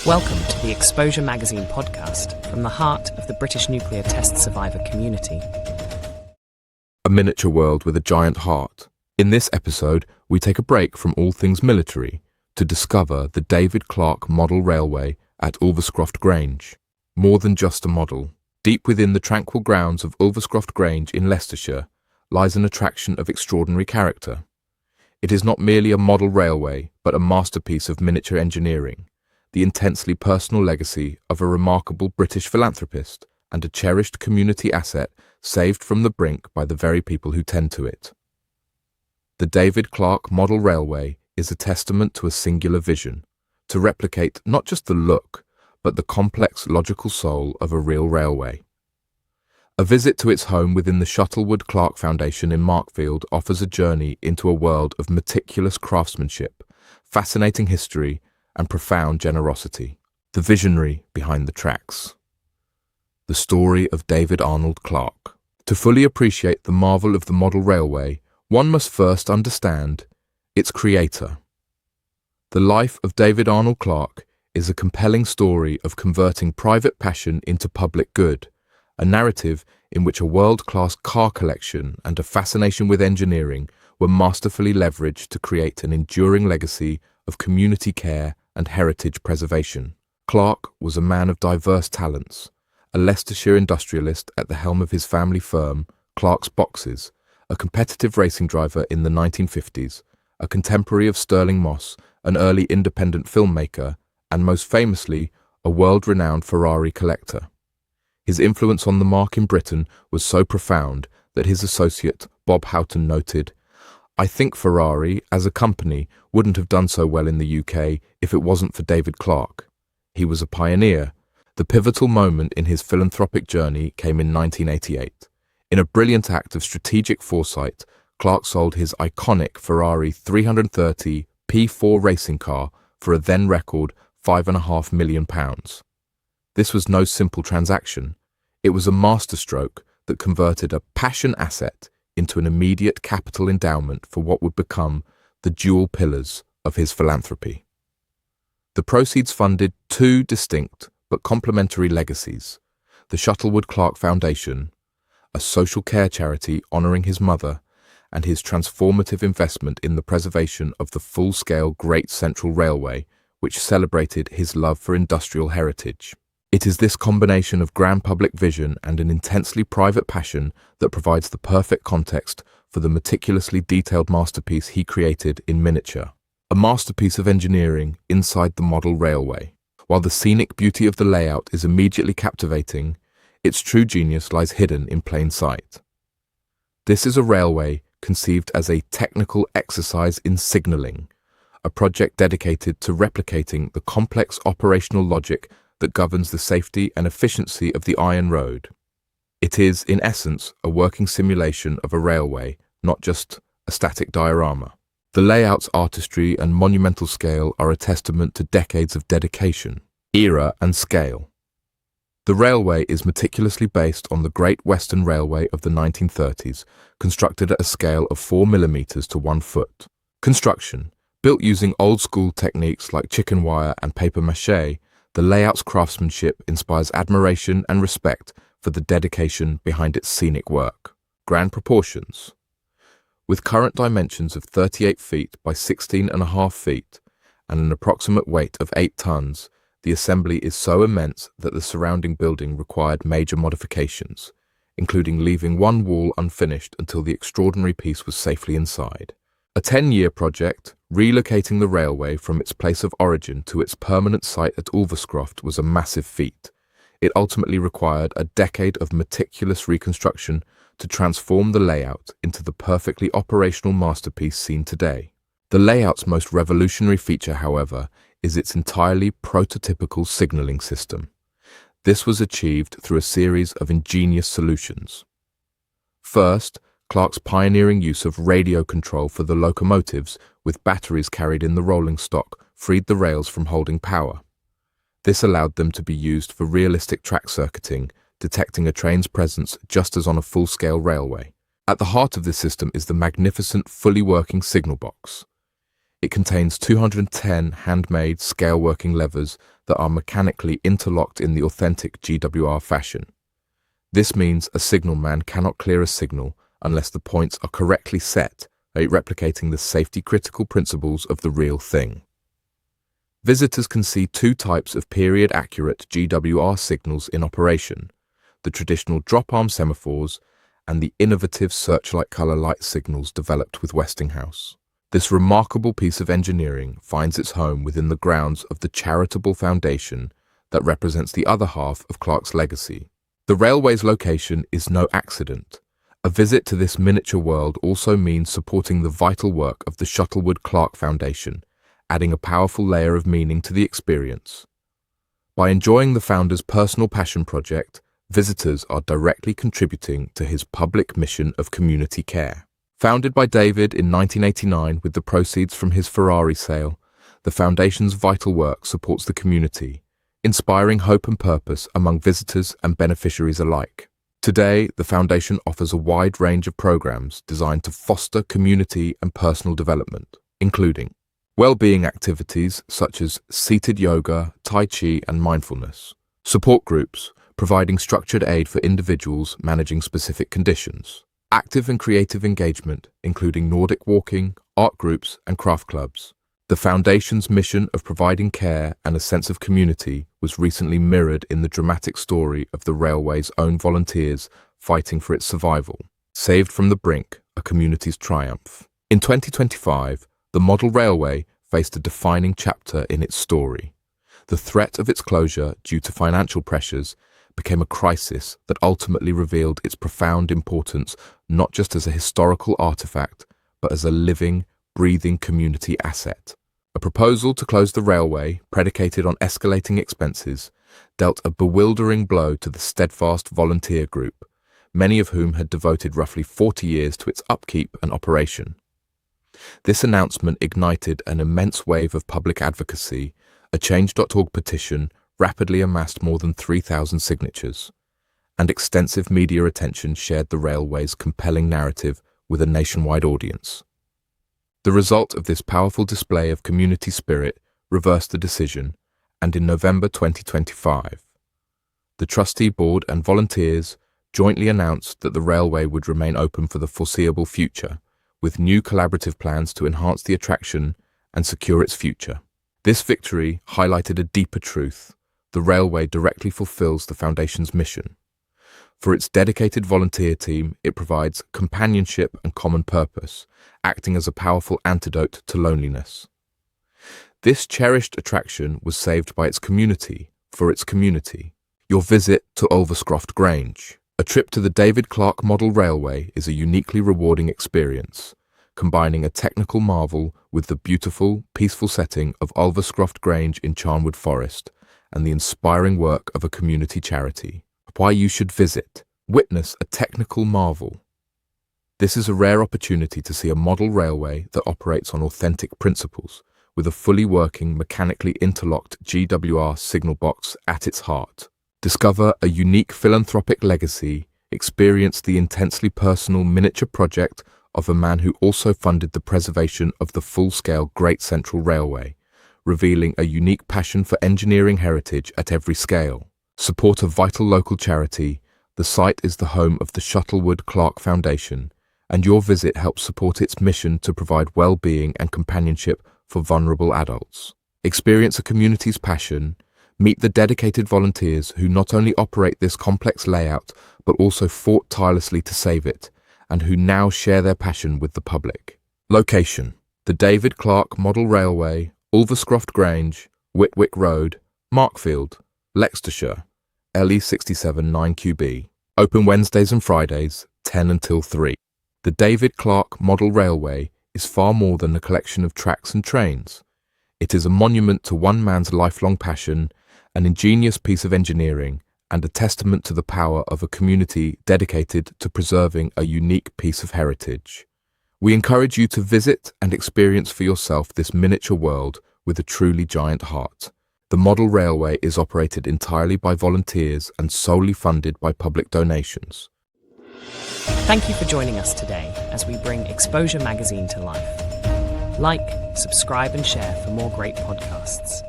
Welcome to the Exposure Magazine podcast from the heart of the British nuclear test survivor community. A miniature world with a giant heart. In this episode, we take a break from all things military to discover the David Clarke Model Railway at Ulverscroft Grange. More than just a model. Deep within the tranquil grounds of Ulverscroft Grange in Leicestershire lies an attraction of extraordinary character. It is not merely a model railway, but a masterpiece of miniature engineering, the intensely personal legacy of a remarkable British philanthropist and a cherished community asset saved from the brink by the very people who tend to it. The David Clarke Model Railway is a testament to a singular vision, to replicate not just the look, but the complex logical soul of a real railway. A visit to its home within the Shuttlewood Clarke Foundation in Markfield offers a journey into a world of meticulous craftsmanship, fascinating history, and profound generosity. The visionary behind the tracks. The story of David Arnold Clarke. To fully appreciate the marvel of the model railway, one must first understand its creator. The life of David Arnold Clarke is a compelling story of converting private passion into public good, a narrative in which a world-class car collection and a fascination with engineering were masterfully leveraged to create an enduring legacy of community care and heritage preservation. Clarke was a man of diverse talents, a Leicestershire industrialist at the helm of his family firm, Clarke's Boxes, a competitive racing driver in the 1950s, a contemporary of Stirling Moss, an early independent filmmaker, and most famously, a world-renowned Ferrari collector. His influence on the marque in Britain was so profound that his associate, Bob Houghton, noted, "I think Ferrari, as a company, wouldn't have done so well in the UK if it wasn't for David Clarke. He was a pioneer." The pivotal moment in his philanthropic journey came in 1988. In a brilliant act of strategic foresight, Clarke sold his iconic Ferrari 330 P4 racing car for a then record £5.5 million. This was no simple transaction. It was a masterstroke that converted a passion asset into an immediate capital endowment for what would become the dual pillars of his philanthropy. The proceeds funded two distinct but complementary legacies: the Shuttlewood Clarke Foundation, a social care charity honouring his mother, and his transformative investment in the preservation of the full-scale Great Central Railway, which celebrated his love for industrial heritage. It is this combination of grand public vision and an intensely private passion that provides the perfect context for the meticulously detailed masterpiece he created in miniature. A masterpiece of engineering inside the model railway. While the scenic beauty of the layout is immediately captivating, its true genius lies hidden in plain sight. This is a railway conceived as a technical exercise in signalling, a project dedicated to replicating the complex operational logic that governs the safety and efficiency of the Iron Road. It is, in essence, a working simulation of a railway, not just a static diorama. The layout's artistry and monumental scale are a testament to decades of dedication, era and scale. The railway is meticulously based on the Great Western Railway of the 1930s, constructed at a scale of 4 mm to 1 foot. Construction. Built using old-school techniques like chicken wire and papier-mâché, the layout's craftsmanship inspires admiration and respect for the dedication behind its scenic work. Grand proportions. With current dimensions of 38 feet by 16.5 feet and an approximate weight of 8 tons, the assembly is so immense that the surrounding building required major modifications, including leaving one wall unfinished until the extraordinary piece was safely inside. A 10-year project, relocating the railway from its place of origin to its permanent site at Ulverscroft, was a massive feat. It ultimately required a decade of meticulous reconstruction to transform the layout into the perfectly operational masterpiece seen today. The layout's most revolutionary feature, however, is its entirely prototypical signalling system. This was achieved through a series of ingenious solutions. First, Clarke's pioneering use of radio control for the locomotives, with batteries carried in the rolling stock, freed the rails from holding power. This allowed them to be used for realistic track circuiting, detecting a train's presence just as on a full-scale railway. At the heart of this system is the magnificent, fully working signal box. It contains 210 handmade scale-working levers that are mechanically interlocked in the authentic GWR fashion. This means a signalman cannot clear a signal unless the points are correctly set, replicating the safety-critical principles of the real thing. Visitors can see two types of period-accurate GWR signals in operation: the traditional drop-arm semaphores and the innovative searchlight colour light signals developed with Westinghouse. This remarkable piece of engineering finds its home within the grounds of the charitable foundation that represents the other half of Clarke's legacy. The railway's location is no accident. A visit to this miniature world also means supporting the vital work of the Shuttlewood Clarke Foundation, adding a powerful layer of meaning to the experience. By enjoying the founder's personal passion project, visitors are directly contributing to his public mission of community care. Founded by David in 1989 with the proceeds from his Ferrari sale, the foundation's vital work supports the community, inspiring hope and purpose among visitors and beneficiaries alike. Today, the foundation offers a wide range of programs designed to foster community and personal development, including well-being activities such as seated yoga, tai chi, and mindfulness, support groups providing structured aid for individuals managing specific conditions, active and creative engagement, including Nordic walking, art groups, and craft clubs. The Foundation's mission of providing care and a sense of community was recently mirrored in the dramatic story of the railway's own volunteers fighting for its survival. Saved from the brink, a community's triumph. In 2025, the model railway faced a defining chapter in its story. The threat of its closure due to financial pressures became a crisis that ultimately revealed its profound importance not just as a historical artifact, but as a living, breathing community asset. A proposal to close the railway, predicated on escalating expenses, dealt a bewildering blow to the steadfast volunteer group, many of whom had devoted roughly 40 years to its upkeep and operation. This announcement ignited an immense wave of public advocacy. A Change.org petition rapidly amassed more than 3,000 signatures, and extensive media attention shared the railway's compelling narrative with a nationwide audience. The result of this powerful display of community spirit reversed the decision, and in November 2025, the trustee board and volunteers jointly announced that the railway would remain open for the foreseeable future, with new collaborative plans to enhance the attraction and secure its future. This victory highlighted a deeper truth. The railway directly fulfills the Foundation's mission. For its dedicated volunteer team, it provides companionship and common purpose, acting as a powerful antidote to loneliness. This cherished attraction was saved by its community, for its community. Your visit to Ulverscroft Grange. A trip to the David Clarke Model Railway is a uniquely rewarding experience, combining a technical marvel with the beautiful, peaceful setting of Ulverscroft Grange in Charnwood Forest and the inspiring work of a community charity. Why you should visit. Witness a technical marvel. This is a rare opportunity to see a model railway that operates on authentic principles, with a fully working, mechanically interlocked GWR signal box at its heart. Discover a unique philanthropic legacy, experience the intensely personal miniature project of a man who also funded the preservation of the full-scale Great Central Railway, revealing a unique passion for engineering heritage at every scale. Support a vital local charity. The site is the home of the Shuttlewood Clarke Foundation, and your visit helps support its mission to provide well-being and companionship for vulnerable adults. Experience a community's passion. Meet the dedicated volunteers who not only operate this complex layout, but also fought tirelessly to save it, and who now share their passion with the public. Location: the David Clarke Model Railway, Ulverscroft Grange, Whitwick Road, Markfield, Leicestershire, LE67 9QB. Open Wednesdays and Fridays, 10 until 3. The David Clarke Model Railway is far more than a collection of tracks and trains. It is a monument to one man's lifelong passion, an ingenious piece of engineering, and a testament to the power of a community dedicated to preserving a unique piece of heritage. We encourage you to visit and experience for yourself this miniature world with a truly giant heart. The model railway is operated entirely by volunteers and solely funded by public donations. Thank you for joining us today as we bring Exposure magazine to life. Like, subscribe and share for more great podcasts.